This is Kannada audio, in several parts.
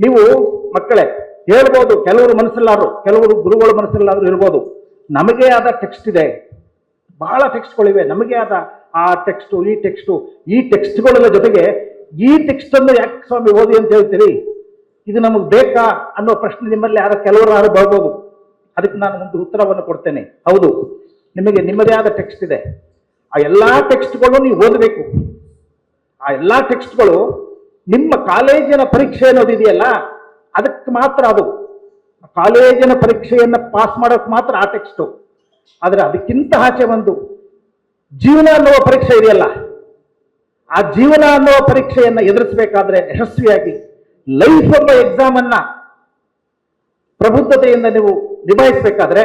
ನೀವು ಮಕ್ಕಳೇ ಹೇಳ್ಬೋದು, ಕೆಲವರು ಮನಸ್ಸಲ್ಲಾದ್ರು, ಕೆಲವರು ಗುರುಗಳ ಮನಸ್ಸಲ್ಲಾದ್ರೂ ಇರ್ಬೋದು, ನಮಗೆ ಆದ ಟೆಕ್ಸ್ಟ್ ಇದೆ, ಬಹಳ ಟೆಕ್ಸ್ಟ್ಗಳಿವೆ, ನಮಗೆ ಆದ ಆ ಟೆಕ್ಸ್ಟು ಈ ಟೆಕ್ಸ್ಟ್ಗಳ ಜೊತೆಗೆ ಈ ಟೆಕ್ಸ್ಟ್ ಅನ್ನು ಯಾಕೆ ಸ್ವಾಮಿ ಓದಿ ಅಂತ ಹೇಳ್ತೀರಿ, ಇದು ನಮಗೆ ಬೇಕಾ ಅನ್ನೋ ಪ್ರಶ್ನೆ ನಿಮ್ಮಲ್ಲಿ ಕೆಲವರು ಬರ್ಬೋದು. ಅದಕ್ಕೆ ನಾನು ಒಂದು ಉತ್ತರವನ್ನು ಕೊಡ್ತೇನೆ. ಹೌದು, ನಿಮಗೆ ನಿಮ್ಮದೇ ಆದ ಟೆಕ್ಸ್ಟ್ ಇದೆ. ಆ ಎಲ್ಲಾ ಟೆಕ್ಸ್ಟ್ಗಳು ನೀವು ಓದಬೇಕು. ಆ ಎಲ್ಲಾ ಟೆಕ್ಸ್ಟ್ಗಳು ನಿಮ್ಮ ಕಾಲೇಜಿನ ಪರೀಕ್ಷೆ ಅನ್ನೋದಿದೆಯಲ್ಲ, ಅದಕ್ಕೆ ಮಾತ್ರ ಅದು. ಕಾಲೇಜಿನ ಪರೀಕ್ಷೆಯನ್ನು ಪಾಸ್ ಮಾಡೋಕೆ ಮಾತ್ರ ಆ ಟೆಕ್ಸ್ಟು. ಆದರೆ ಅದಕ್ಕಿಂತ ಆಚೆ ಒಂದು ಜೀವನ ಅನ್ನುವ ಪರೀಕ್ಷೆ ಇದೆಯಲ್ಲ, ಆ ಜೀವನ ಅನ್ನುವ ಪರೀಕ್ಷೆಯನ್ನು ಎದುರಿಸಬೇಕಾದ್ರೆ ಯಶಸ್ವಿಯಾಗಿ ಲೈಫ್ ಎಂಬ ಎಕ್ಸಾಮ್ ಅನ್ನ ಪ್ರಬುದ್ಧತೆಯಿಂದ ನೀವು ನಿಭಾಯಿಸಬೇಕಾದ್ರೆ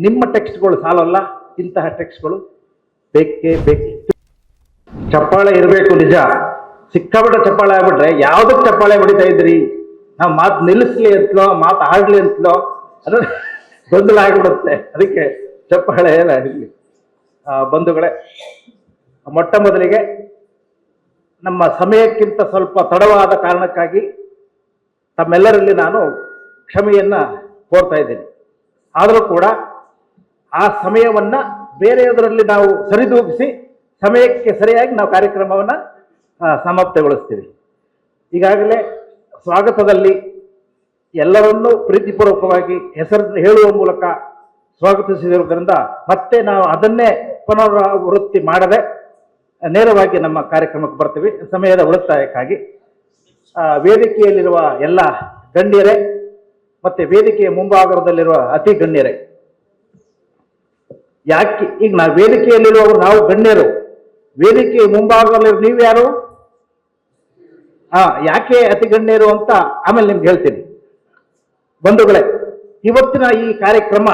ನಿಮ್ಮ ಟೆಕ್ಸ್ಟ್ಗಳು ಸಾಲಲ್ಲ, ಇಂತಹ ಟೆಕ್ಸ್ಟ್ಗಳು ಬೇಕೇ ಬೇಕು. ಚಪ್ಪಾಳೆ ಇರಬೇಕು ನಿಜ, ಸಿಕ್ಕಾಬಿಟ್ಟ ಚಪ್ಪಾಳೆ ಆಗ್ಬಿಟ್ರೆ ಯಾವುದಕ್ಕೆ ಚಪ್ಪಾಳೆ ಹೊಡಿತಾ ಇದ್ರಿ, ನಾವು ಮಾತು ನಿಲ್ಲಿಸ್ಲಿ ಅಂತಲೋ ಮಾತು ಆಡ್ಲಿ ಅಂತಲೋ ಅದು ಗೊಂದಲ ಆಗಿಬಿಡುತ್ತೆ. ಅದಕ್ಕೆ ಚಪ್ಪಾಳೆ ಎಲ್ಲ ಇರಲಿ. ಬಂಧುಗಳೇ, ಮೊಟ್ಟ ಮೊದಲಿಗೆ ನಮ್ಮ ಸಮಯಕ್ಕಿಂತ ಸ್ವಲ್ಪ ತಡವಾದ ಕಾರಣಕ್ಕಾಗಿ ತಮ್ಮೆಲ್ಲರಲ್ಲಿ ನಾನು ಕ್ಷಮೆಯನ್ನ ಕೋರ್ತಾ ಇದ್ದೇನೆ. ಆದರೂ ಕೂಡ ಆ ಸಮಯವನ್ನ ಬೇರೆಯದರಲ್ಲಿ ನಾವು ಸರಿದೂಗಿಸಿ ಸಮಯಕ್ಕೆ ಸರಿಯಾಗಿ ನಾವು ಕಾರ್ಯಕ್ರಮವನ್ನು ಸಮಾಪ್ತಿಗೊಳಿಸ್ತೀವಿ. ಈಗಾಗಲೇ ಸ್ವಾಗತದಲ್ಲಿ ಎಲ್ಲರನ್ನೂ ಪ್ರೀತಿಪೂರ್ವಕವಾಗಿ ಹೆಸರು ಹೇಳುವ ಮೂಲಕ ಸ್ವಾಗತಿಸಿರುವುದರಿಂದ ಮತ್ತೆ ನಾವು ಅದನ್ನೇ ಪುನರಾವೃತ್ತಿ ಮಾಡದೆ ನೇರವಾಗಿ ನಮ್ಮ ಕಾರ್ಯಕ್ರಮಕ್ಕೆ ಬರ್ತೀವಿ ಸಮಯದ ಉಳಿತಾಯಕ್ಕಾಗಿ. ವೇದಿಕೆಯಲ್ಲಿರುವ ಎಲ್ಲ ಗಣ್ಯರೇ ಮತ್ತೆ ವೇದಿಕೆಯ ಮುಂಭಾಗದಲ್ಲಿರುವ ಅತಿ ಗಣ್ಯರೇ, ಯಾಕೆ ಈಗ ನಾವು ವೇದಿಕೆಯಲ್ಲಿರುವವರು ನಾವು ಗಣ್ಯರು, ವೇದಿಕೆಯ ಮುಂಭಾಗದಲ್ಲಿರುವ ನೀವು ಯಾರು? ಯಾಕೆ ಅತಿ ಗಣ್ಯರು ಅಂತ ಆಮೇಲೆ ನಿಮ್ಗೆ ಹೇಳ್ತೀನಿ. ಬಂಧುಗಳೇ, ಇವತ್ತಿನ ಈ ಕಾರ್ಯಕ್ರಮ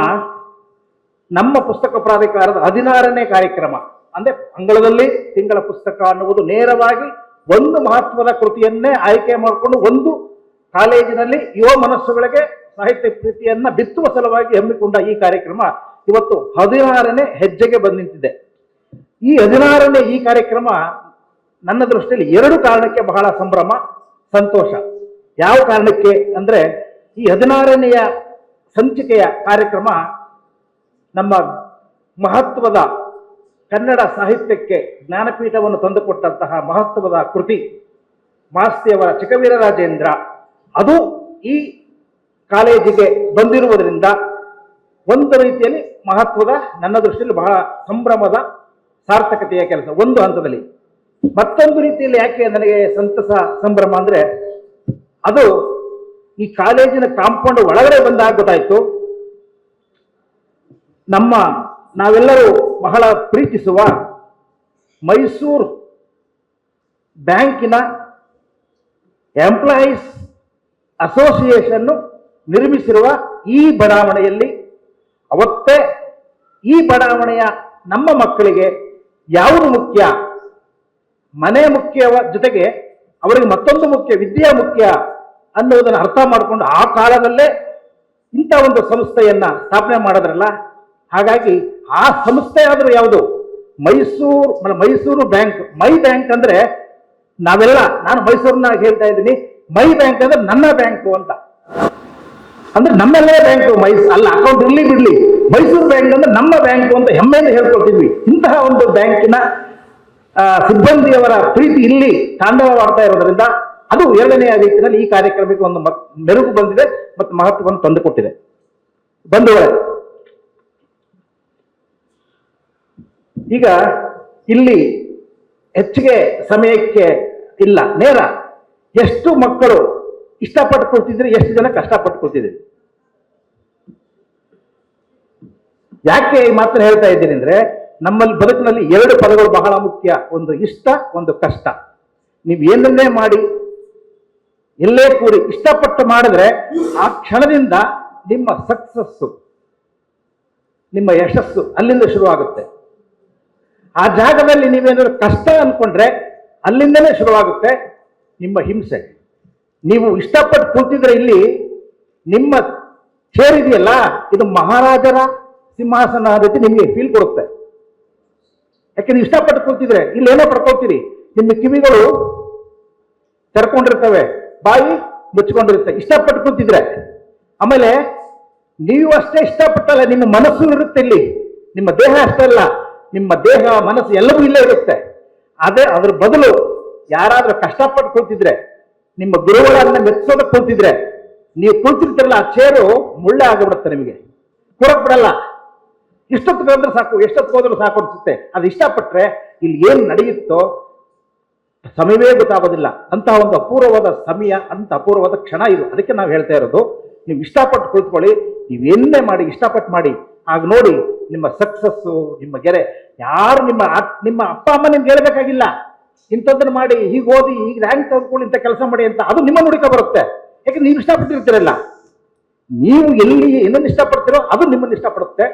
ನಮ್ಮ ಪುಸ್ತಕ ಪ್ರಾಧಿಕಾರದ 16ನೇ ಕಾರ್ಯಕ್ರಮ. ಅಂದ್ರೆ ಅಂಗಳದಲ್ಲಿ ತಿಂಗಳ ಪುಸ್ತಕ ಅನ್ನುವುದು ನೇರವಾಗಿ ಒಂದು ಮಹತ್ವದ ಕೃತಿಯನ್ನೇ ಆಯ್ಕೆ ಮಾಡಿಕೊಂಡು ಒಂದು ಕಾಲೇಜಿನಲ್ಲಿ ಯುವ ಮನಸ್ಸುಗಳಿಗೆ ಸಾಹಿತ್ಯ ಪ್ರೀತಿಯನ್ನ ಬಿತ್ತುವ ಸಲುವಾಗಿ ಹಮ್ಮಿಕೊಂಡ ಈ ಕಾರ್ಯಕ್ರಮ ಇವತ್ತು 16ನೇ ಹೆಜ್ಜೆಗೆ ಬಂದು ನಿಂತಿದೆ. ಈ 16ನೇ ಈ ಕಾರ್ಯಕ್ರಮ ನನ್ನ ದೃಷ್ಟಿಯಲ್ಲಿ 2 ಕಾರಣಕ್ಕೆ ಬಹಳ ಸಂಭ್ರಮ, ಸಂತೋಷ. ಯಾವ ಕಾರಣಕ್ಕೆ ಅಂದ್ರೆ, ಈ 16ನೆಯ ಸಂಚಿಕೆಯ ಕಾರ್ಯಕ್ರಮ ನಮ್ಮ ಮಹತ್ವದ ಕನ್ನಡ ಸಾಹಿತ್ಯಕ್ಕೆ ಜ್ಞಾನಪೀಠವನ್ನು ತಂದುಕೊಟ್ಟಂತಹ ಮಹತ್ವದ ಕೃತಿ ಮಾಸ್ತಿಯವರ ಚಿಕ್ಕವೀರ ರಾಜೇಂದ್ರ ಅದು ಈ ಕಾಲೇಜಿಗೆ ಬಂದಿರುವುದರಿಂದ ಒಂದು ರೀತಿಯಲ್ಲಿ ಮಹತ್ವದ, ನನ್ನ ದೃಷ್ಟಿಯಲ್ಲಿ ಬಹಳ ಸಂಭ್ರಮದ ಸಾರ್ಥಕತೆಯ ಕೆಲಸ ಒಂದು ಹಂತದಲ್ಲಿ. ಮತ್ತೊಂದು ರೀತಿಯಲ್ಲಿ ಯಾಕೆ ನನಗೆ ಸಂತಸ ಸಂಭ್ರಮ ಅಂದ್ರೆ, ಅದು ಈ ಕಾಲೇಜಿನ ಕಾಂಪೌಂಡ್ ಒಳಗಡೆ ಬಂದಾಗ ಗೊತ್ತಾಯ್ತು, ನಾವೆಲ್ಲರೂ ಬಹಳ ಪ್ರೀತಿಸುವ ಮೈಸೂರು ಬ್ಯಾಂಕಿನ ಎಂಪ್ಲಾಯೀಸ್ ಅಸೋಸಿಯೇಷನ್ ನಿರ್ಮಿಸಿರುವ ಈ ಬಡಾವಣೆಯಲ್ಲಿ ಅವತ್ತೇ ಈ ಬಡಾವಣೆಯ ನಮ್ಮ ಮಕ್ಕಳಿಗೆ ಯಾವುದು ಮುಖ್ಯ, ಮನೆ ಮುಖ್ಯವ ಜೊತೆಗೆ ಅವರಿಗೆ ಮತ್ತೊಂದು ಮುಖ್ಯ, ವಿದ್ಯೆ ಮುಖ್ಯ ಅನ್ನುವುದನ್ನು ಅರ್ಥ ಮಾಡಿಕೊಂಡು ಆ ಕಾಲದಲ್ಲೇ ಇಂಥ ಒಂದು ಸಂಸ್ಥೆಯನ್ನ ಸ್ಥಾಪನೆ ಮಾಡಿದ್ರಲ್ಲ. ಹಾಗಾಗಿ ಆ ಸಂಸ್ಥೆ ಆದ್ರೂ ಯಾವುದು, ಮೈಸೂರು ಬ್ಯಾಂಕ್. ಮೈ ಬ್ಯಾಂಕ್ ಅಂದ್ರೆ ನಾವೆಲ್ಲ, ನಾನು ಮೈಸೂರಿನ ಹೇಳ್ತಾ ಇದ್ದೀನಿ, ಮೈ ಬ್ಯಾಂಕ್ ಅಂದ್ರೆ ನನ್ನ ಬ್ಯಾಂಕು ಅಂತ, ಅಂದ್ರೆ ನಮ್ಮೆಲ್ಲೇ ಬ್ಯಾಂಕು. ಅಲ್ಲ, ಅಕೌಂಟ್ ಇರ್ಲಿ ಬಿಡ್ಲಿ, ಮೈಸೂರು ಬ್ಯಾಂಕ್ ಅಂದ್ರೆ ನಮ್ಮ ಬ್ಯಾಂಕು ಅಂತ ಹೆಮ್ಮೆಯಿಂದ ಹೇಳ್ಕೊಳ್ತಿದ್ವಿ. ಇಂತಹ ಒಂದು ಬ್ಯಾಂಕಿನ ಸಿಬ್ಬಂದಿಯವರ ಪ್ರೀತಿ ಇಲ್ಲಿ ತಾಂಡವವಾಡ್ತಾ ಇರೋದ್ರಿಂದ ಅದು 2ನೇ ರೀತಿಯಲ್ಲಿ ಈ ಕಾರ್ಯಕ್ರಮಕ್ಕೆ ಒಂದು ಮೆರುಗು ಬಂದಿದೆ ಮತ್ತು ಮಹತ್ವವನ್ನು ತಂದುಕೊಟ್ಟಿದೆ. ಬಂಧುಗಳೇ, ಈಗ ಇಲ್ಲಿ ಹೆಚ್ಚಿಗೆ ಸಮಯಕ್ಕೆ ಇಲ್ಲ, ನೇರ ಎಷ್ಟು ಮಕ್ಕಳು ಇಷ್ಟಪಟ್ಟು ಕೊಡ್ತಿದ್ರಿ, ಎಷ್ಟು ಜನ ಕಷ್ಟಪಟ್ಟು ಕೊಡ್ತಿದ್ರಿ. ಯಾಕೆ ಈ ಮಾತನ್ನು ಹೇಳ್ತಾ ಇದ್ದೀನಿ ಅಂದ್ರೆ, ನಮ್ಮಲ್ಲಿ ಬದುಕಿನಲ್ಲಿ 2 ಪದಗಳು ಬಹಳ ಮುಖ್ಯ, ಒಂದು ಇಷ್ಟ, ಒಂದು ಕಷ್ಟ. ನೀವು ಏನನ್ನೇ ಮಾಡಿ ಎಲ್ಲೇ ಕೂಡಿ ಇಷ್ಟಪಟ್ಟು ಮಾಡಿದ್ರೆ ಆ ಕ್ಷಣದಿಂದ ನಿಮ್ಮ ಸಕ್ಸಸ್ಸು, ನಿಮ್ಮ ಯಶಸ್ಸು ಅಲ್ಲಿಂದ ಶುರುವಾಗುತ್ತೆ. ಆ ಜಾಗದಲ್ಲಿ ನೀವೇನಾದ್ರು ಕಷ್ಟ ಅನ್ಕೊಂಡ್ರೆ ಅಲ್ಲಿಂದಲೇ ಶುರುವಾಗುತ್ತೆ ನಿಮ್ಮ ಹಿಂಸೆ. ನೀವು ಇಷ್ಟಪಟ್ಟು ಕೂತಿದ್ರೆ ಇಲ್ಲಿ ನಿಮ್ಮ ಚೇರಿದೆಯಲ್ಲ, ಇದು ಮಹಾರಾಜರ ಸಿಂಹಾಸನ ರೀತಿ ನಿಮಗೆ ಫೀಲ್ ಕೊಡುತ್ತೆ. ಯಾಕೆ ನೀವು ಇಷ್ಟಪಟ್ಟು ಕೂತಿದ್ರೆ ಇಲ್ಲಿ ಏನೋ ಪಡ್ಕೊಳ್ತೀರಿ, ನಿಮ್ಮ ಕಿವಿಗಳು ತೆರ್ಕೊಂಡಿರ್ತವೆ, ಬಾಯಿ ಮುಚ್ಕೊಂಡಿರುತ್ತೆ ಇಷ್ಟಪಟ್ಟು ಕೂತಿದ್ರೆ. ಆಮೇಲೆ ನೀವು ಅಷ್ಟೇ ಇಷ್ಟಪಟ್ಟಲ್ಲ, ನಿಮ್ಮ ಮನಸ್ಸು ಇರುತ್ತೆ ಇಲ್ಲಿ, ನಿಮ್ಮ ದೇಹ ಅಷ್ಟೇ ಅಲ್ಲ, ನಿಮ್ಮ ದೇಹ ಮನಸ್ಸು ಎಲ್ಲವೂ ಇಲ್ಲೇ ಇರುತ್ತೆ. ಅದ್ರ ಬದಲು ಯಾರಾದ್ರೂ ಕಷ್ಟಪಟ್ಟು ಕೂತಿದ್ರೆ, ನಿಮ್ಮ ಗುರುಗಳನ್ನ ಮೆಚ್ಚೋದಕ್ಕೆ ಕೂತಿದ್ರೆ, ನೀವು ಕೂತಿರ್ತಿರಲ್ಲ ಆ ಚೇರು ಮುಳ್ಳೆ ಆಗಿಬಿಡುತ್ತೆ, ನಿಮಗೆ ಕೂರಕ್ ಬಿಡಲ್ಲ. ಇಷ್ಟೊತ್ತಿಗೆ ಹೋದ್ರೆ ಸಾಕು, ಎಷ್ಟೊತ್ತಿಗೆ ಹೋದ್ರೂ ಸಾಕು ಅನ್ಸುತ್ತೆ. ಅದು ಇಷ್ಟಪಟ್ರೆ ಇಲ್ಲಿ ಏನ್ ನಡೆಯುತ್ತೋ ಸಮಯವೇ ಗೊತ್ತಾಗೋದಿಲ್ಲ. ಅಂತಹ ಒಂದು ಅಪೂರ್ವವಾದ ಸಮಯ, ಅಂತ ಅಪೂರ್ವವಾದ ಕ್ಷಣ ಇದು. ಅದಕ್ಕೆ ನಾವು ಹೇಳ್ತಾ ಇರೋದು, ನೀವು ಇಷ್ಟಪಟ್ಟು ಕೂತ್ಕೊಳ್ಳಿ, ನೀವೇನೇ ಮಾಡಿ ಇಷ್ಟಪಟ್ಟು ಮಾಡಿ. ಆಗ ನೋಡಿ ನಿಮ್ಮ ಸಕ್ಸಸ್ಸು, ನಿಮ್ಮ ಗೆರೆ. ಯಾರು ನಿಮ್ಮ ಅಪ್ಪ ಅಮ್ಮ ನಿಮ್ಗೆ ಹೇಳ್ಬೇಕಾಗಿಲ್ಲ, ಇಂಥದ್ದನ್ನು ಮಾಡಿ, ಹೀಗೆ ಓದಿ, ಈಗ ರ್ಯಾಂಕ್ ತೆಗೆದುಕೊಳ್ಳಿ, ಇಂಥ ಕೆಲಸ ಮಾಡಿ ಅಂತ. ಅದು ನಿಮ್ಮ ನುಡಿಕ ಬರುತ್ತೆ. ಯಾಕೆ ನೀವು ಇಷ್ಟಪಟ್ಟಿರ್ತೀರಲ್ಲ. ನೀವು ಎಲ್ಲಿ ಏನನ್ನು ಇಷ್ಟಪಡ್ತೀರೋ ಅದು ನಿಮ್ಮನ್ನು ಇಷ್ಟಪಡುತ್ತೆ.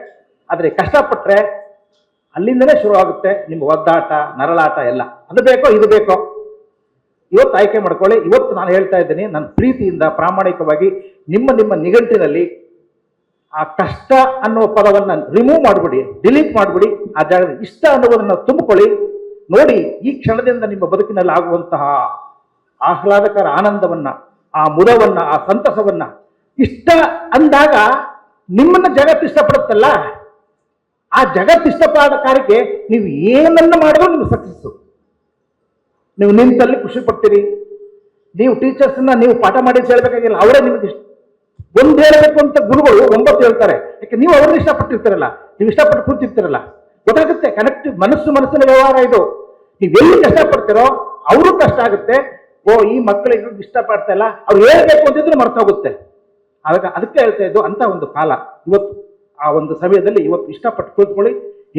ಆದರೆ ಕಷ್ಟಪಟ್ಟರೆ ಅಲ್ಲಿಂದಲೇ ಶುರು ಆಗುತ್ತೆ ನಿಮ್ಮ ಒದ್ದಾಟ, ನರಳಾಟ ಎಲ್ಲ. ಅದು ಬೇಕೋ ಇದು ಬೇಕೋ ಇವತ್ತು ಆಯ್ಕೆ ಮಾಡ್ಕೊಳ್ಳಿ. ಇವತ್ತು ನಾನು ಹೇಳ್ತಾ ಇದ್ದೀನಿ, ನನ್ನ ಪ್ರೀತಿಯಿಂದ ಪ್ರಾಮಾಣಿಕವಾಗಿ ನಿಮ್ಮ ನಿಘಂಟಿನಲ್ಲಿ ಆ ಕಷ್ಟ ಅನ್ನುವ ಪದವನ್ನು ರಿಮೂವ್ ಮಾಡಿಬಿಡಿ, ಡಿಲೀಟ್ ಮಾಡಿಬಿಡಿ. ಆ ಜಾಗದ ಇಷ್ಟ ಅನ್ನುವುದನ್ನು ತುಂಬಿಕೊಳ್ಳಿ. ನೋಡಿ, ಈ ಕ್ಷಣದಿಂದ ನಿಮ್ಮ ಬದುಕಿನಲ್ಲಿ ಆಗುವಂತಹ ಆಹ್ಲಾದಕರ ಆನಂದವನ್ನ, ಆ ಮುದವನ್ನ, ಆ ಸಂತಸವನ್ನ. ಇಷ್ಟ ಅಂದಾಗ ನಿಮ್ಮನ್ನ ಜಗತ್ತು ಇಷ್ಟಪಡುತ್ತಲ್ಲ, ಆ ಜಗತ್ತು ಇಷ್ಟಪಡ ಕಾರ್ಯಕ್ಕೆ ನೀವು ಏನನ್ನ ಮಾಡಿದ್ರು ನಿಮ್ಗೆ ಸಕ್ಸಸ್ಸು. ನೀವು ನಿಂತಲ್ಲಿ ಖುಷಿ ಪಡ್ತೀರಿ. ನೀವು ಟೀಚರ್ಸ್ನ ನೀವು ಪಾಠ ಮಾಡಿ ಹೇಳ್ಬೇಕಾಗಿಲ್ಲ, ಅವರೇ ನಿಮಗೆ ಒಂದು ಹೇಳಬೇಕು ಅಂತ ಗುರುಗಳು 9 ಹೇಳ್ತಾರೆ. ಯಾಕೆ ನೀವು ಅವ್ರನ್ನ ಇಷ್ಟಪಟ್ಟಿರ್ತೀರಲ್ಲ, ನೀವು ಇಷ್ಟಪಟ್ಟು ಕೂತಿರ್ತೀರಲ್ಲ, ಗೊತ್ತಾಗುತ್ತೆ. ಕನೆಕ್ಟ್ ಮನಸ್ಸಿನ ವ್ಯವಹಾರ ಇದು. ನೀವೆಲ್ಲಿ ಕಷ್ಟಪಡ್ತೀರೋ ಅವರು ಕಷ್ಟ ಆಗುತ್ತೆ. ಓ, ಈ ಮಕ್ಕಳಿಗೆ ಇಷ್ಟಪಡ್ತಾ ಇಲ್ಲ, ಅವ್ರು ಹೇಳ್ಬೇಕು ಅಂತಿದ್ರು ಮರ್ತೋಗುತ್ತೆ. ಆಗ ಅದಕ್ಕೆ ಹೇಳ್ತಾ ಇದ್ದು, ಅಂತ ಒಂದು ಕಾಲ ಇವತ್ತು. ಆ ಒಂದು ಸಮಯದಲ್ಲಿ ಇವತ್ತು ಇಷ್ಟಪಟ್ಟು ಕೂತ್ಕೊಳ್ಳಿ.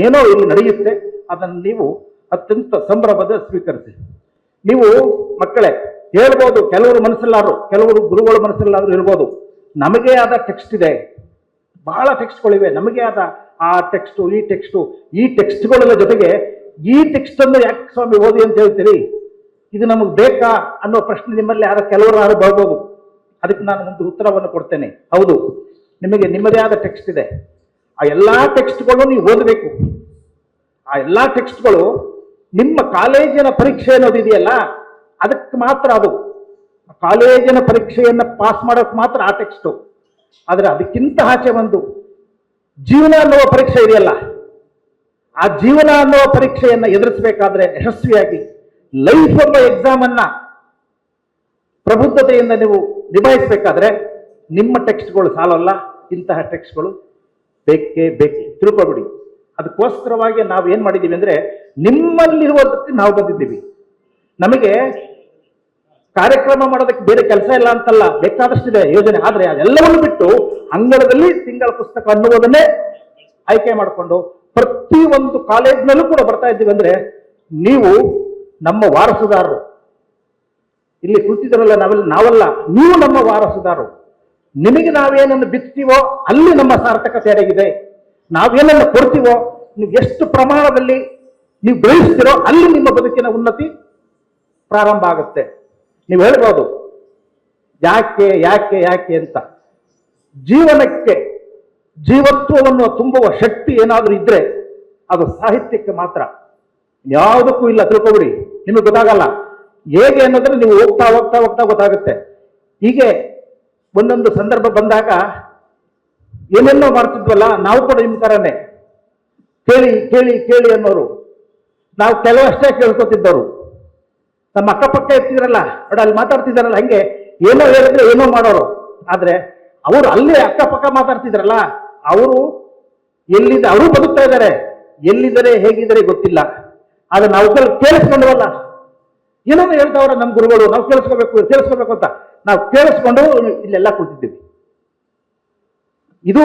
ಏನೋ ಇಲ್ಲಿ ನಡೆಯುತ್ತೆ, ಅದನ್ನು ನೀವು ಅತ್ಯಂತ ಸಂಭ್ರಮದ ಸ್ವೀಕರಿಸಿ. ನೀವು ಮಕ್ಕಳೇ ಹೇಳ್ಬೋದು, ಕೆಲವರು ಮನಸ್ಸಲ್ಲಾದ್ರು, ಕೆಲವರು ಗುರುಗಳ ಮನಸ್ಸಲ್ಲಾದ್ರು ಇರ್ಬೋದು, ನಮಗೆ ಆದ ಟೆಕ್ಸ್ಟ್ ಇದೆ, ಬಹಳ ಟೆಕ್ಸ್ಟ್ಗಳಿವೆ, ನಮಗೆ ಆದ ಆ ಟೆಕ್ಸ್ಟು, ಈ ಟೆಕ್ಸ್ಟ್ಗಳ ಜೊತೆಗೆ ಈ ಟೆಕ್ಸ್ಟ್ ಅನ್ನು ಯಾಕೆ ಸ್ವಾಮಿ ಓದಿ ಅಂತ ಹೇಳ್ತೀರಿ, ಇದು ನಮಗೆ ಬೇಕಾ ಅನ್ನೋ ಪ್ರಶ್ನೆ ನಿಮ್ಮಲ್ಲಿ ಕೆಲವರು ಬರ್ಬೋದು. ಅದಕ್ಕೆ ನಾನು ಒಂದು ಉತ್ತರವನ್ನು ಕೊಡ್ತೇನೆ. ಹೌದು, ನಿಮಗೆ ನಿಮ್ಮದೇ ಆದ ಟೆಕ್ಸ್ಟ್ ಇದೆ. ಆ ಎಲ್ಲಾ ಟೆಕ್ಸ್ಟ್ಗಳು ನೀವು ಓದಬೇಕು. ಆ ಎಲ್ಲಾ ಟೆಕ್ಸ್ಟ್ಗಳು ನಿಮ್ಮ ಕಾಲೇಜಿನ ಪರೀಕ್ಷೆ ಅನ್ನೋದಿದೆಯಲ್ಲ, ಅದಕ್ಕೆ ಮಾತ್ರ ಅದು. ಕಾಲೇಜಿನ ಪರೀಕ್ಷೆಯನ್ನು ಪಾಸ್ ಮಾಡೋಕೆ ಮಾತ್ರ ಆ ಟೆಕ್ಸ್ಟು. ಆದರೆ ಅದಕ್ಕಿಂತ ಆಚೆ ಒಂದು ಜೀವನ ಅನ್ನುವ ಪರೀಕ್ಷೆ ಇದೆಯಲ್ಲ, ಆ ಜೀವನ ಅನ್ನುವ ಪರೀಕ್ಷೆಯನ್ನು ಎದುರಿಸಬೇಕಾದ್ರೆ ಯಶಸ್ವಿಯಾಗಿ ಲೈಫ್ ಎಂಬ ಎಕ್ಸಾಮ್ ಅನ್ನ ಪ್ರಬುದ್ಧತೆಯಿಂದ ನೀವು ನಿಭಾಯಿಸಬೇಕಾದ್ರೆ ನಿಮ್ಮ ಟೆಕ್ಸ್ಟ್ಗಳು ಸಾಲಲ್ಲ, ಇಂತಹ ಟೆಕ್ಸ್ಟ್ಗಳು ಬೇಕೇ ಬೇಕು. ತಿಳ್ಕೊಬಿಡಿ. ಅದಕ್ಕೋಸ್ಕರವಾಗಿ ನಾವು ಏನ್ ಮಾಡಿದ್ದೀವಿ ಅಂದ್ರೆ, ನಿಮ್ಮಲ್ಲಿರುವುದಕ್ಕೆ ನಾವು ಬಂದಿದ್ದೀವಿ. ನಮಗೆ ಕಾರ್ಯಕ್ರಮ ಮಾಡೋದಕ್ಕೆ ಬೇರೆ ಕೆಲಸ ಇಲ್ಲ ಅಂತಲ್ಲ, ಬೇಕಾದಷ್ಟಿದೆ ಯೋಜನೆ. ಆದ್ರೆ ಅದೆಲ್ಲವನ್ನು ಬಿಟ್ಟು ಅಂಗಳದಲ್ಲಿ ತಿಂಗಳ ಪುಸ್ತಕ ಅನ್ನುವುದನ್ನೇ ಆಯ್ಕೆ ಮಾಡಿಕೊಂಡು ಪ್ರತಿ ಒಂದು ಕಾಲೇಜ್ನಲ್ಲೂ ಕೂಡ ಬರ್ತಾ ಇದ್ದೀವಿ. ಅಂದ್ರೆ ನೀವು ನಮ್ಮ ವಾರಸುದಾರರು. ಇಲ್ಲಿ ಕೂತಿದ್ರಲ್ಲ, ನಾವಲ್ಲ, ನೀವು ನಮ್ಮ ವಾರಸುದಾರರು. ನಿಮಗೆ ನಾವೇನನ್ನು ಬಿತ್ತೀವೋ ಅಲ್ಲಿ ನಮ್ಮ ಸಾರ್ಥಕತೆ ಅಡಗಿದೆ. ನಾವೇನನ್ನು ಕೊಡ್ತೀವೋ, ನೀವು ಎಷ್ಟು ಪ್ರಮಾಣದಲ್ಲಿ ನೀವು ಬೆಳೆಸ್ತೀರೋ ಅಲ್ಲಿ ನಿಮ್ಮ ಬದುಕಿನ ಉನ್ನತಿ ಪ್ರಾರಂಭ ಆಗುತ್ತೆ. ನೀವು ಹೇಳ್ಬೋದು ಯಾಕೆ ಯಾಕೆ ಯಾಕೆ ಅಂತ. ಜೀವನಕ್ಕೆ ಜೀವತ್ವವನ್ನು ತುಂಬುವ ಶಕ್ತಿ ಏನಾದರೂ ಇದ್ರೆ ಅದು ಸಾಹಿತ್ಯಕ್ಕೆ ಮಾತ್ರ, ಯಾವುದಕ್ಕೂ ಇಲ್ಲ. ತಿಳ್ಕೊಬಿಡಿ, ನಿಮಗೆ ಗೊತ್ತಾಗಲ್ಲ ಹೇಗೆ ಅನ್ನೋದ್ರೆ ನೀವು ಹೋಗ್ತಾ ಹೋಗ್ತಾ ಹೋಗ್ತಾ ಗೊತ್ತಾಗುತ್ತೆ. ಹೀಗೆ ಒಂದೊಂದು ಸಂದರ್ಭ ಬಂದಾಗ ಏನೇನೋ ಮಾಡ್ತಿದ್ವಲ್ಲ, ನಾವು ಕೂಡ ನಿಮ್ಮ ತರನೇ ಕೇಳಿ ಕೇಳಿ ಕೇಳಿ ಅನ್ನೋರು. ನಾವು ಕೆಲವಷ್ಟೇ ಕೇಳ್ಕೊತಿದ್ದವರು. ನಮ್ಮ ಅಕ್ಕಪಕ್ಕ ಇರ್ತಿದ್ರಲ್ಲ, ನೋಡ ಅಲ್ಲಿ ಮಾತಾಡ್ತಿದ್ದಾರಲ್ಲ, ಹಂಗೆ ಏನೋ ಹೇಳಿದ್ರೆ ಏನೋ ಮಾಡೋರು. ಆದ್ರೆ ಅವರು ಅಲ್ಲಿ ಅಕ್ಕಪಕ್ಕ ಮಾತಾಡ್ತಿದ್ರಲ್ಲ, ಅವರು ಅವರು ಬದುಕ್ತಾ ಇದ್ದಾರೆ, ಎಲ್ಲಿದ್ದಾರೆ ಹೇಗಿದ್ದಾರೆ ಗೊತ್ತಿಲ್ಲ. ಆದ್ರೆ ನಾವು ಕೇಳಿಸ್ಕೊಂಡವಲ್ಲ, ಏನೋ ಹೇಳ್ತಾವ್ರ ನಮ್ಮ ಗುರುಗಳು, ನಾವು ಕೇಳಿಸ್ಕೋಬೇಕು ಅಂತ ನಾವು ಕೇಳಿಸ್ಕೊಂಡು ಇಲ್ಲೆಲ್ಲ ಕೂತಿದ್ದೀವಿ. ಇದು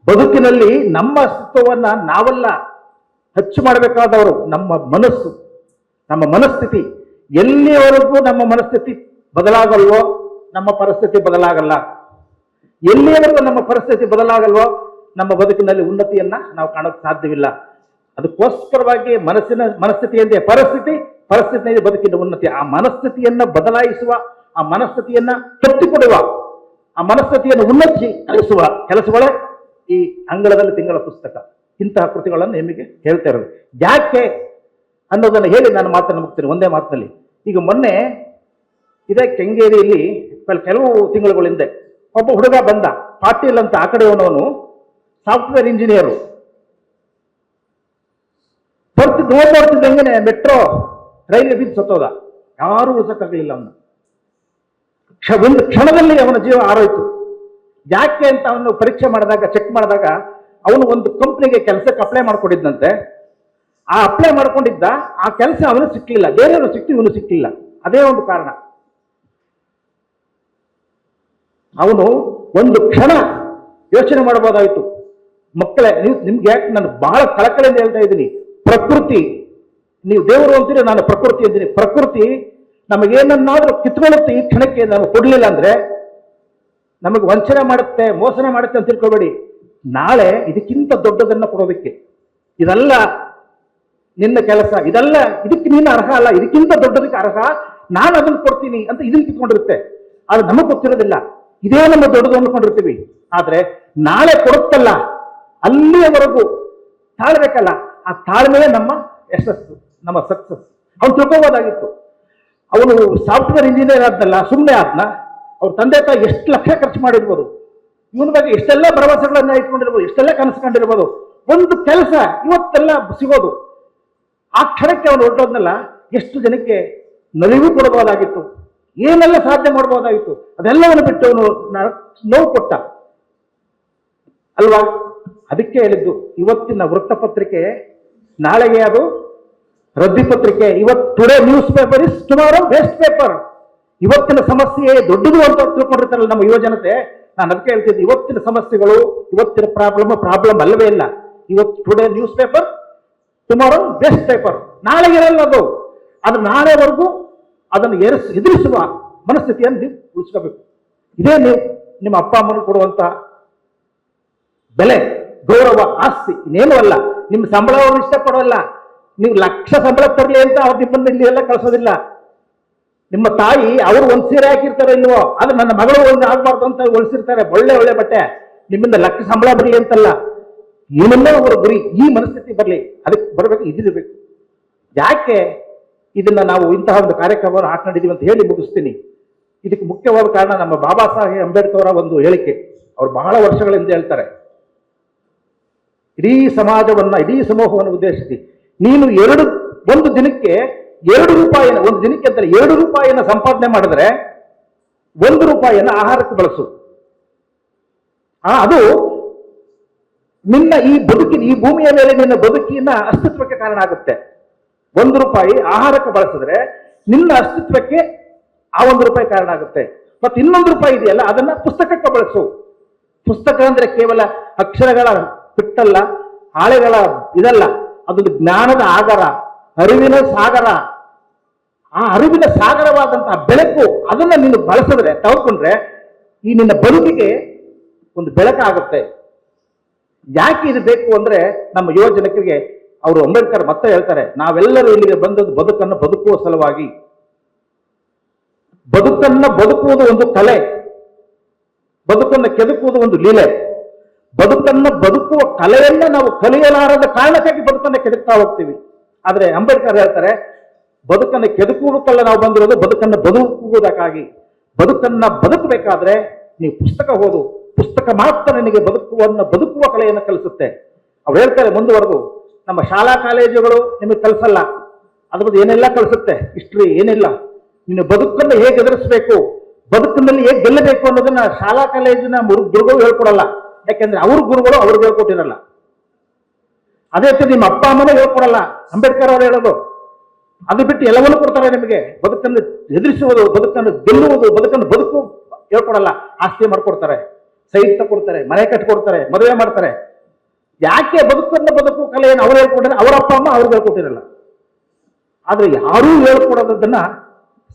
ಬದುಕಿನಲ್ಲಿ ನಮ್ಮ ಅಸ್ತಿತ್ವವನ್ನ ನಾವೆಲ್ಲ ಹೆಚ್ಚು ಮಾಡಬೇಕಾದವರು. ನಮ್ಮ ಮನಸ್ಸು, ನಮ್ಮ ಮನಸ್ಥಿತಿ. ಎಲ್ಲಿಯವರೆಗೂ ನಮ್ಮ ಮನಸ್ಥಿತಿ ಬದಲಾಗಲ್ವೋ ನಮ್ಮ ಪರಿಸ್ಥಿತಿ ಬದಲಾಗಲ್ಲ. ಎಲ್ಲಿಯವರೆಗೂ ನಮ್ಮ ಪರಿಸ್ಥಿತಿ ಬದಲಾಗಲ್ವೋ ನಮ್ಮ ಬದುಕಿನಲ್ಲಿ ಉನ್ನತಿಯನ್ನ ನಾವು ಕಾಣೋಕೆ ಸಾಧ್ಯವಿಲ್ಲ. ಅದಕ್ಕೋಸ್ಕರವಾಗಿ ಮನಸ್ಥಿತಿಯಂತೆ ಪರಿಸ್ಥಿತಿಯಿಂದ ಬದುಕಿನ ಉನ್ನತಿ. ಆ ಮನಸ್ಥಿತಿಯನ್ನ ಬದಲಾಯಿಸುವ, ಆ ಮನಸ್ಥಿತಿಯನ್ನ ತೃಪ್ತಿಕೊಡುವ, ಆ ಮನಸ್ಥಿತಿಯನ್ನು ಉನ್ನತಿಸುವ ಕೆಲಸಗಳೇ ಈ ಅಂಗಳದಲ್ಲಿ ತಿಂಗಳ ಪುಸ್ತಕ. ಇಂತಹ ಕೃತಿಗಳನ್ನು ನಿಮಗೆ ಹೇಳ್ತಾ ಇರೋದು. ಯಾಕೆ ಅನ್ನೋದನ್ನು ಹೇಳಿ ನಾನು ಮಾತನ್ನು ಮುಗ್ತೀನಿ ಒಂದೇ ಮಾತಿನಲ್ಲಿ. ಈಗ ಮೊನ್ನೆ ಇದೇ ಕೆಂಗೇರಿಯಲ್ಲಿ ಕೆಲವು ತಿಂಗಳುಗಳ ಹಿಂದೆ ಒಬ್ಬ ಹುಡುಗ ಬಂದ, ಪಾಟೀಲ್ ಅಂತ ಆ ಕಡೆ ಅವನವನು, ಸಾಫ್ಟ್ವೇರ್ ಇಂಜಿನಿಯರು. ನೋಡ್ತಿದ್ದಂಗೆ ಮೆಟ್ರೋ ರೈಲ್ವೆ ಬಿದ್ದು ಸತ್ತೋದ. ಯಾರೂ ಉಳಿಸಕ್ಕಾಗಲಿಲ್ಲ ಅವನು. ಒಂದು ಕ್ಷಣದಲ್ಲಿ ಅವನ ಜೀವ ಆರೋಯ್ತು. ಯಾಕೆ ಅಂತ ಅವನು ಪರೀಕ್ಷೆ ಮಾಡಿದಾಗ, ಚೆಕ್ ಮಾಡಿದಾಗ, ಅವನು ಒಂದು ಕಂಪ್ನಿಗೆ ಕೆಲಸಕ್ಕೆ ಅಪ್ಲೈ ಮಾಡ್ಕೊಂಡಿದ್ದಂತೆ. ಆ ಅಪ್ಲೈ ಮಾಡ್ಕೊಂಡಿದ್ದ ಆ ಕೆಲಸ ಅವನು ಸಿಕ್ಕಿಲ್ಲ, ಬೇರೆಯವರು ಸಿಕ್ತು, ಇವನು ಸಿಕ್ಕಿಲ್ಲ. ಅದೇ ಒಂದು ಕಾರಣ. ಅವನು ಒಂದು ಕ್ಷಣ ಯೋಚನೆ ಮಾಡಬಹುದಾಯಿತು. ಮಕ್ಕಳೇ, ನಿಮ್ಗೆ ಯಾಕೆ ನಾನು ಬಹಳ ಕಳಕಳಿಯಿಂದ ಹೇಳ್ತಾ ಇದ್ದೀನಿ, ಪ್ರಕೃತಿ, ನೀವು ದೇವರು ಅಂತೀರಿ, ನಾನು ಪ್ರಕೃತಿ ಅಂತೀನಿ. ಪ್ರಕೃತಿ ನಮಗೇನನ್ನಾದ್ರೂ ಕಿತ್ಕೊಳ್ಳುತ್ತೆ. ಈ ಕ್ಷಣಕ್ಕೆ ನಾವು ಕೊಡ್ಲಿಲ್ಲ ಅಂದ್ರೆ ನಮಗೆ ವಂಚನೆ ಮಾಡುತ್ತೆ, ಮೋಸನೆ ಮಾಡುತ್ತೆ ಅಂತ ತಿಳ್ಕೊಬೇಡಿ. ನಾಳೆ ಇದಕ್ಕಿಂತ ದೊಡ್ಡದನ್ನ ಕೊಡೋದಕ್ಕೆ, ಇದೆಲ್ಲ ನಿನ್ನ ಕೆಲಸ, ಇದೆಲ್ಲ ಇದಕ್ಕೆ ನೀನು ಅರ್ಹ ಅಲ್ಲ, ಇದಕ್ಕಿಂತ ದೊಡ್ಡದಕ್ಕೆ ಅರ್ಹ, ನಾನು ಅದನ್ನು ಕೊಡ್ತೀನಿ ಅಂತ ಇದನ್ನು ಕಿತ್ಕೊಂಡಿರುತ್ತೆ. ಆದ್ರೆ ನಮಗೆ ಗೊತ್ತಿರೋದಿಲ್ಲ, ಇದೇ ನಮ್ಮ ದೊಡ್ಡದು ಅಂದ್ಕೊಂಡಿರ್ತೀವಿ. ಆದ್ರೆ ನಾಳೆ ಕೊಡುತ್ತಲ್ಲ, ಅಲ್ಲಿಯವರೆಗೂ ತಾಳ್ಬೇಕಲ್ಲ, ಆ ತಾಳ್ಮೆಯೇ ನಮ್ಮ ಯಶಸ್ಸು, ನಮ್ಮ ಸಕ್ಸಸ್. ಅವ್ನು ತಿಳ್ಕೋಬೋದಾಗಿತ್ತು. ಅವನು ಸಾಫ್ಟ್ವೇರ್ ಇಂಜಿನಿಯರ್ ಆದ್ನಲ್ಲ, ಸುಮ್ಮನೆ ಆದ್ನ. ಅವ್ರ ತಂದೆ ತಾಯಿ ಎಷ್ಟು ಲಕ್ಷ ಖರ್ಚು ಮಾಡಿರ್ಬೋದು, ಇವನ ಬಗ್ಗೆ ಎಷ್ಟೆಲ್ಲ ಭರವಸೆಗಳನ್ನ ಇಟ್ಕೊಂಡಿರ್ಬೋದು, ಎಷ್ಟೆಲ್ಲ ಕನಸು ಕಂಡಿರ್ಬೋದು. ಒಂದು ಕೆಲಸ ಇವತ್ತೆಲ್ಲ ಸಿಗೋದು, ಆ ಕ್ಷಣಕ್ಕೆ ಅವನು ಹೊರಟೋದ್ನಲ್ಲ, ಎಷ್ಟು ಜನಕ್ಕೆ ನಲಿವು ಕೊಡಬಹುದಾಗಿತ್ತು, ಏನೆಲ್ಲ ಸಾಧನೆ ಮಾಡಬಹುದಾಗಿತ್ತು, ಅದೆಲ್ಲವನ್ನು ಬಿಟ್ಟು ಅವನು ನೋವು ಕೊಟ್ಟ ಅಲ್ವಾ. ಅದಕ್ಕೆ ಹೇಳಿದ್ದು, ಇವತ್ತಿನ ವೃತ್ತಪತ್ರಿಕೆ ನಾಳೆಗೆ ಅದು ರದ್ದಿ ಪತ್ರಿಕೆ. ಇವತ್ತು today news paper is tomorrow waste paper. ಇವತ್ತಿನ ಸಮಸ್ಯೆ ದೊಡ್ಡದು ಅಂತ ತಿಳ್ಕೊಂಡಿರ್ತಾರಲ್ಲ ನಮ್ಮ ಯುವ ಜನತೆ. ನಾನು ಅದಕ್ಕೆ ಹೇಳ್ತಿದ್ದೆ, ಇವತ್ತಿನ ಸಮಸ್ಯೆಗಳು, ಇವತ್ತಿನ ಪ್ರಾಬ್ಲಮ್ ಅಲ್ಲವೇ ಇಲ್ಲ. ಇವತ್ತು today news paper, tomorrow waste paper. ನಾಳೆಗೆ ಇರಲ್ಲ ಅದು. ಅದು ನಾಳೆವರೆಗೂ ಅದನ್ನು ಎದುರಿಸುವ ಮನಸ್ಥಿತಿಯನ್ನು ನೀವು ಉಳಿಸ್ಕೋಬೇಕು. ಇದೇ ನೀವು ನಿಮ್ಮ ಅಪ್ಪ ಅಮ್ಮನಿಗೆ ಕೊಡುವಂತ ಬೆಲೆ, ಗೌರವ, ಆಸ್ತಿ, ಇನ್ನೇನು ಅಲ್ಲ. ನಿಮ್ಮ ಸಂಬಳವನ್ನು ಇಷ್ಟಪಡೋಲ್ಲ. ನೀವು ಲಕ್ಷ ಸಂಬಳ ತರಲಿ ಅಂತ ಅವ್ರು ನಿಮ್ಮನ್ನ ಇಲ್ಲಿ ಎಲ್ಲ ಕಳಿಸೋದಿಲ್ಲ. ನಿಮ್ಮ ತಾಯಿ ಅವರು ಒಂದ್ ಸೀರೆ ಹಾಕಿರ್ತಾರೆ ಇಲ್ವೋ, ಆದ್ರೆ ನನ್ನ ಮಗಳು ಒಂದು ಆಗ್ಬಾರ್ದು ಅಂತ ಹೊಲಿಸಿರ್ತಾರೆ ಒಳ್ಳೆ ಒಳ್ಳೆ ಬಟ್ಟೆ. ನಿಮ್ಮಿಂದ ಲಕ್ಷ ಸಂಬಳ ಬರಲಿ ಅಂತಲ್ಲ, ಏನನ್ನೋ ಅವರು ಗುರಿ, ಈ ಮನಸ್ಥಿತಿ ಬರಲಿ, ಅದಕ್ಕೆ ಬರಬೇಕು, ಇದಿರಬೇಕು. ಯಾಕೆ ಇದನ್ನ ನಾವು ಇಂತಹ ಒಂದು ಕಾರ್ಯಕ್ರಮವನ್ನು ಹಾಕೊಂಡಿದೀವಿ ಅಂತ ಹೇಳಿ ಮುಗಿಸ್ತೀನಿ. ಇದಕ್ಕೆ ಮುಖ್ಯವಾದ ಕಾರಣ ನಮ್ಮ ಬಾಬಾ ಸಾಹೇಬ್ ಅಂಬೇಡ್ಕರ್ ಅವರ ಒಂದು ಹೇಳಿಕೆ. ಅವ್ರು ಬಹಳ ವರ್ಷಗಳಿಂದ ಹೇಳ್ತಾರೆ, ಇಡೀ ಸಮಾಜವನ್ನ, ಇಡೀ ಸಮೂಹವನ್ನು ಉದ್ದೇಶಿಸಿ ನೀನು ಒಂದು ದಿನಕ್ಕೆ 2 ರೂಪಾಯಿನ, ಒಂದು ದಿನಕ್ಕೆ ಅಂತ 2 ರೂಪಾಯಿನ ಸಂಪಾದನೆ ಮಾಡಿದ್ರೆ 1 ರೂಪಾಯಿಯನ್ನು ಆಹಾರಕ್ಕೆ ಬಳಸು. ಅದು ನಿನ್ನ ಈ ಬದುಕಿನ, ಈ ಭೂಮಿಯ ಮೇಲೆ ನಿನ್ನ ಬದುಕಿನ ಅಸ್ತಿತ್ವಕ್ಕೆ ಕಾರಣ ಆಗುತ್ತೆ. 1 ರೂಪಾಯಿ ಆಹಾರಕ್ಕೆ ಬಳಸಿದ್ರೆ ನಿನ್ನ ಅಸ್ತಿತ್ವಕ್ಕೆ ಆ 1 ರೂಪಾಯಿ ಕಾರಣ ಆಗುತ್ತೆ. ಮತ್ತೆ ಇನ್ನೊಂದು ರೂಪಾಯಿ ಇದೆಯಲ್ಲ, ಅದನ್ನ ಪುಸ್ತಕಕ್ಕೆ ಬಳಸು. ಪುಸ್ತಕ ಅಂದ್ರೆ ಕೇವಲ ಅಕ್ಷರಗಳ ಬಿಟ್ಟಲ್ಲ, ಹಾಳೆಗಳ ಇದಲ್ಲ, ಅದೊಂದು ಜ್ಞಾನದ ಆಗರ, ಅರಿವಿನ ಸಾಗರ. ಆ ಅರಿವಿನ ಸಾಗರವಾದಂತಹ ಬೆಳಕು, ಅದನ್ನ ನೀನು ಬಳಸಿದ್ರೆ, ತಗೊಂಡ್ರೆ ಈ ನಿನ್ನ ಬದುಕಿಗೆ ಒಂದು ಬೆಳಕಾಗುತ್ತೆ. ಯಾಕೆ ಇದು ಬೇಕು ಅಂದ್ರೆ, ನಮ್ಮ ಯುವ ಜನರಿಗೆ ಅವರು ಅಂಬೇಡ್ಕರ್ ಮತ್ತೆ ಹೇಳ್ತಾರೆ, ನಾವೆಲ್ಲರೂ ಇಲ್ಲಿಗೆ ಬಂದದ್ದು ಬದುಕನ್ನು ಬದುಕುವ ಸಲುವಾಗಿ. ಬದುಕನ್ನ ಬದುಕುವುದು ಒಂದು ಕಲೆ, ಬದುಕನ್ನು ಕೆದಕುವುದು ಒಂದು ಲೀಲೆ. ಬದುಕನ್ನ ಬದುಕುವ ಕಲೆಯನ್ನ ನಾವು ಕಲಿಯಲಾರದ ಕಾರಣಕ್ಕಾಗಿ ಬದುಕನ್ನ ಕೆದಕ್ತಾ ಹೋಗ್ತೀವಿ. ಆದ್ರೆ ಅಂಬೇಡ್ಕರ್ ಹೇಳ್ತಾರೆ, ಬದುಕನ್ನು ಕೆದಕುವುದಕ್ಕಲ್ಲ ನಾವು ಬಂದಿರೋದು, ಬದುಕನ್ನು ಬದುಕುವುದಕ್ಕಾಗಿ. ಬದುಕನ್ನ ಬದುಕಬೇಕಾದ್ರೆ ನೀವು ಪುಸ್ತಕ ಓದು. ಪುಸ್ತಕ ಮಾತ್ರ ನಿನಗೆ ಬದುಕುವ ಕಲೆಯನ್ನು ಕಲಿಸುತ್ತೆ. ಅವ್ರು ಹೇಳ್ತಾರೆ ಮುಂದುವರೆದು, ನಮ್ಮ ಶಾಲಾ ಕಾಲೇಜುಗಳು ನಿಮಗೆ ಕಲಿಸಲ್ಲ, ಅದ್ರ ಬಗ್ಗೆ ಏನೆಲ್ಲ ಕಲಿಸುತ್ತೆ, ಹಿಸ್ಟ್ರಿ ಏನಿಲ್ಲ. ನೀನು ಬದುಕನ್ನು ಹೇಗೆ ಎದುರಿಸಬೇಕು, ಬದುಕಿನಲ್ಲಿ ಹೇಗೆ ಗೆಲ್ಲಬೇಕು ಅನ್ನೋದನ್ನ ಶಾಲಾ ಕಾಲೇಜಿನ ಗುರುಗಳು ಹೇಳ್ಕೊಡಲ್ಲ. ಯಾಕೆಂದ್ರೆ ಅವ್ರ ಗುರುಗಳು ಅವ್ರಿಗೆ ಹೇಳ್ಕೊಟ್ಟಿರಲ್ಲ. ಅದೇ ರೀತಿ ನಿಮ್ಮ ಅಪ್ಪ ಅಮ್ಮನೇ ಹೇಳ್ಕೊಡಲ್ಲ. ಅಂಬೇಡ್ಕರ್ ಅವರು ಹೇಳೋದು ಅದು ಬಿಟ್ಟು ಎಲ್ಲವನ್ನೂ ಕೊಡ್ತಾರೆ ನಿಮಗೆ. ಬದುಕನ್ನು ಎದುರಿಸುವುದು, ಬದುಕನ್ನು ಗೆಲ್ಲುವುದು, ಬದುಕನ್ನು ಬದುಕು ಹೇಳ್ಕೊಡಲ್ಲ. ಆಸ್ತಿ ಮಾಡ್ಕೊಡ್ತಾರೆ, ಸೈಟ್ ತಗೊಡ್ತಾರೆ, ಮನೆ ಕಟ್ಕೊಡ್ತಾರೆ, ಮದುವೆ ಮಾಡ್ತಾರೆ. ಯಾಕೆ ಬದುಕನ್ನು ಬದುಕು ಕಲೆಯನ್ನು ಅವ್ರು ಹೇಳ್ಕೊಟ್ಟಾರೆ, ಅವರ ಅಪ್ಪ ಅಮ್ಮ ಅವ್ರಿಗೆ ಹೇಳ್ಕೊಟ್ಟಿರಲ್ಲ. ಆದ್ರೆ ಯಾರೂ ಹೇಳ್ಕೊಡೋದನ್ನ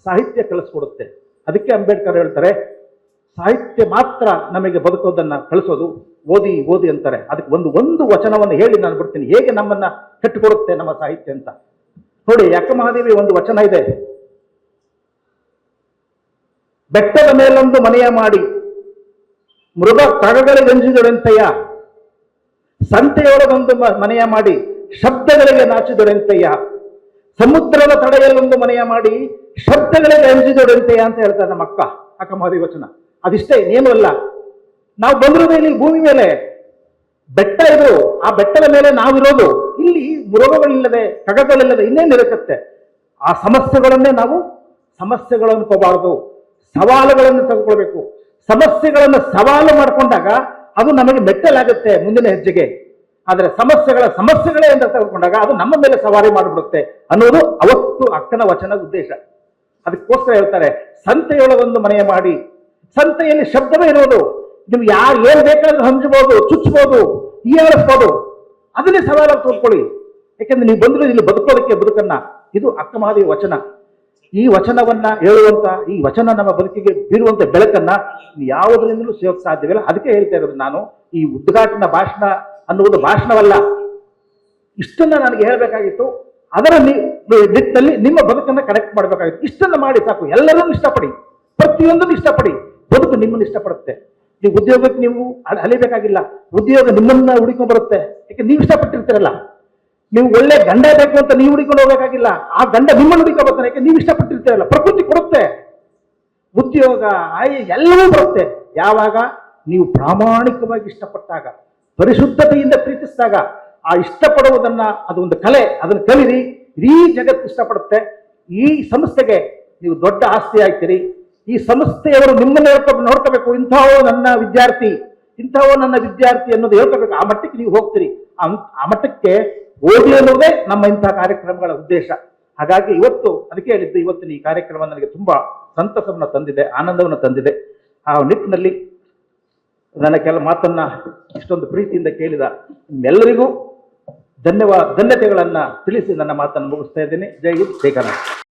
ಸಾಹಿತ್ಯ ಕಲಿಸ್ಕೊಡುತ್ತೆ. ಅದಕ್ಕೆ ಅಂಬೇಡ್ಕರ್ ಹೇಳ್ತಾರೆ, ಸಾಹಿತ್ಯ ಮಾತ್ರ ನಮಗೆ ಬದುಕೋದನ್ನ ಕಳಿಸೋದು, ಓದಿ ಓದಿ ಅಂತಾರೆ. ಅದಕ್ಕೆ ಒಂದು ವಚನವನ್ನು ಹೇಳಿ ನಾನು ಬಿಡ್ತೀನಿ, ಹೇಗೆ ನಮ್ಮನ್ನ ಕಟ್ಟಿಕೊಡುತ್ತೆ ನಮ್ಮ ಸಾಹಿತ್ಯ ಅಂತ. ನೋಡಿ, ಅಕ್ಕ ಮಹಾದೇವಿ ಒಂದು ವಚನ ಇದೆ, ಬೆಟ್ಟದ ಮೇಲೊಂದು ಮನೆಯ ಮಾಡಿ ಮೃಗ ಕಗಗಳಿಗಂಜಿದೊಡೆಂತೆಯ, ಸಂತೆಯೊಳಗೊಂದು ಮನೆಯ ಮಾಡಿ ಶಬ್ದಗಳಿಗೆ ನಾಚಿದೊಡೆಂತೆಯ, ಸಮುದ್ರದ ತಡೆಯಲ್ಲೊಂದು ಮನೆಯ ಮಾಡಿ ಶಬ್ದಗಳಿಗೆ ಅಂಜಿದೊಡೆಂತೆಯ ಅಂತ ಹೇಳ್ತಾರೆ ನಮ್ಮ ಅಕ್ಕ. ಅಕ್ಕಮಹಾದೇವಿ ವಚನ. ಅದಿಷ್ಟೇ, ಇನ್ನೇನು ಅಲ್ಲ. ನಾವು ಬಂದಿರೋದು ಇಲ್ಲಿ ಭೂಮಿ ಮೇಲೆ, ಬೆಟ್ಟ ಇದು, ಆ ಬೆಟ್ಟದ ಮೇಲೆ ನಾವಿರೋದು. ಇಲ್ಲಿ ಮೃಗಗಳಿಲ್ಲದೆ, ಖಗಗಳಿಲ್ಲದೆ ಇನ್ನೇನಿರುತ್ತದೆ? ಆ ಸಮಸ್ಯೆಗಳನ್ನೇ ನಾವು ಸಮಸ್ಯೆಗಳನ್ನು ತಗೋಬಾರದು, ಸವಾಲುಗಳನ್ನು ತೆಗೆದುಕೊಳ್ಬೇಕು. ಸಮಸ್ಯೆಗಳನ್ನು ಸವಾಲು ಮಾಡಿಕೊಂಡಾಗ ಅದು ನಮಗೆ ಮೆಟ್ಟಲಾಗುತ್ತೆ ಮುಂದಿನ ಹೆಜ್ಜೆಗೆ. ಆದರೆ ಸಮಸ್ಯೆಗಳೇ ಅಂತ ತೆಗೆದುಕೊಂಡಾಗ ಅದು ನಮ್ಮ ಮೇಲೆ ಸವಾರಿ ಮಾಡಿಬಿಡುತ್ತೆ ಅನ್ನೋದು ಅವತ್ತು ಅಕ್ಕನ ವಚನದ ಉದ್ದೇಶ. ಅದಕ್ಕೋಸ್ಕರ ಹೇಳ್ತಾರೆ, ಸಂತೆಯೊಳಗೊಂದು ಮನೆಯ ಮಾಡಿ. ಸಂತೆಯಲ್ಲಿ ಶಬ್ದವೇ ಇರೋದು. ನೀವು ಯಾರು ಏನ್ ಬೇಕಾದ್ರೂ ಹಂಚಬಹುದು, ಚುಚ್ಚಬಹುದು, ಹೀಯಾಳಿಸ್ಬೋದು. ಅದನ್ನೇ ಸವಾಲಾಗಿ ತೋರ್ಕೊಳ್ಳಿ. ಯಾಕೆಂದ್ರೆ ನೀವು ಬಂದ್ರೆ ಇಲ್ಲಿ ಬದುಕೋದಕ್ಕೆ ಬದುಕನ್ನ. ಇದು ಅಕ್ಕಮಹಾದೇವಿ ವಚನ. ಈ ವಚನವನ್ನ ಹೇಳುವಂತ, ಈ ವಚನ ನಮ್ಮ ಬದುಕಿಗೆ ಬೀರುವಂತ ಬೆಳಕನ್ನ ಯಾವುದರಿಂದಲೂ ಸಿಗೋಕ್ ಸಾಧ್ಯವಿಲ್ಲ. ಅದಕ್ಕೆ ಹೇಳ್ತಾ ಇರೋದು ನಾನು, ಈ ಉದ್ಘಾಟನಾ ಭಾಷಣ ಅನ್ನುವುದು ಭಾಷಣವಲ್ಲ. ಇಷ್ಟನ್ನ ನನಗೆ ಹೇಳ್ಬೇಕಾಗಿತ್ತು. ಅದರ ನಿಟ್ಟಿನಲ್ಲಿ ನಿಮ್ಮ ಬದುಕನ್ನ ಕನೆಕ್ಟ್ ಮಾಡಬೇಕಾಗಿತ್ತು. ಇಷ್ಟನ್ನ ಮಾಡಿ ಸಾಕು. ಎಲ್ಲರನ್ನೂ ಇಷ್ಟಪಡಿ, ಪ್ರತಿಯೊಂದನ್ನು ಇಷ್ಟಪಡಿ. ಬದುಕು ನಿಮ್ಮನ್ನು ಇಷ್ಟಪಡುತ್ತೆ. ನೀವು ಉದ್ಯೋಗಕ್ಕೆ ನೀವು ಅಲಿಬೇಕಾಗಿಲ್ಲ, ಉದ್ಯೋಗ ನಿಮ್ಮನ್ನ ಹುಡುಕೊಂಡು ಬರುತ್ತೆ. ಯಾಕೆ ನೀವು ಇಷ್ಟಪಟ್ಟಿರ್ತೀರಲ್ಲ. ನೀವು ಒಳ್ಳೆ ಗಂಡ ಬೇಕು ಅಂತ ನೀವು ಹುಡುಕೊಂಡು ಹೋಗಬೇಕಾಗಿಲ್ಲ, ಆ ಗಂಡ ನಿಮ್ಮನ್ನು ಹುಡುಕೋ ಬರ್ತಾನೆ. ಯಾಕೆ ನೀವು ಇಷ್ಟಪಟ್ಟಿರ್ತೀರಲ್ಲ. ಪ್ರಕೃತಿ ಕೊಡುತ್ತೆ. ಉದ್ಯೋಗ, ಎಲ್ಲವೂ ಬರುತ್ತೆ ಯಾವಾಗ ನೀವು ಪ್ರಾಮಾಣಿಕವಾಗಿ ಇಷ್ಟಪಟ್ಟಾಗ, ಪರಿಶುದ್ಧತೆಯಿಂದ ಪ್ರೀತಿಸಿದಾಗ. ಆ ಇಷ್ಟಪಡುವುದನ್ನ, ಅದು ಒಂದು ಕಲೆ, ಅದನ್ನು ಕಲಿರಿ. ಇಡೀ ಜಗತ್ತು ಇಷ್ಟಪಡುತ್ತೆ. ಈ ಸಂಸ್ಥೆಗೆ ನೀವು ದೊಡ್ಡ ಆಸ್ತಿ ಆಗ್ತೀರಿ. ಈ ಸಂಸ್ಥೆಯವರು ನಿಮ್ಮನ್ನು ನೋಡ್ಕೋಬೇಕು. ಇಂಥವೋ ನನ್ನ ವಿದ್ಯಾರ್ಥಿ, ಇಂಥವೋ ನನ್ನ ವಿದ್ಯಾರ್ಥಿ ಅನ್ನೋದು ಹೇಳ್ಕೋಬೇಕು. ಆ ಮಟ್ಟಕ್ಕೆ ನೀವು ಹೋಗ್ತೀರಿ. ಆ ಮಟ್ಟಕ್ಕೆ ಓದಿ ಅನ್ನೋದೇ ನಮ್ಮ ಇಂತಹ ಕಾರ್ಯಕ್ರಮಗಳ ಉದ್ದೇಶ. ಹಾಗಾಗಿ ಅದಕ್ಕೆ ಹೇಳಿದ್ದು, ಇವತ್ತಿನ ಈ ಕಾರ್ಯಕ್ರಮ ನನಗೆ ತುಂಬಾ ಸಂತಸವನ್ನು ತಂದಿದೆ, ಆನಂದವನ್ನು ತಂದಿದೆ. ಆ ನಿಟ್ಟಿನಲ್ಲಿ ನನ್ನ ಕೆಲ ಮಾತನ್ನ ಇಷ್ಟೊಂದು ಪ್ರೀತಿಯಿಂದ ಕೇಳಿದ ಎಲ್ಲರಿಗೂ ಧನ್ಯತೆಗಳನ್ನ ತಿಳಿಸಿ ನನ್ನ ಮಾತನ್ನು ಮುಗಿಸ್ತಾ ಇದ್ದೇನೆ. ಜೈ ಹಿಂದ್, ಜೈ ಕರ್ನಾಟಕ.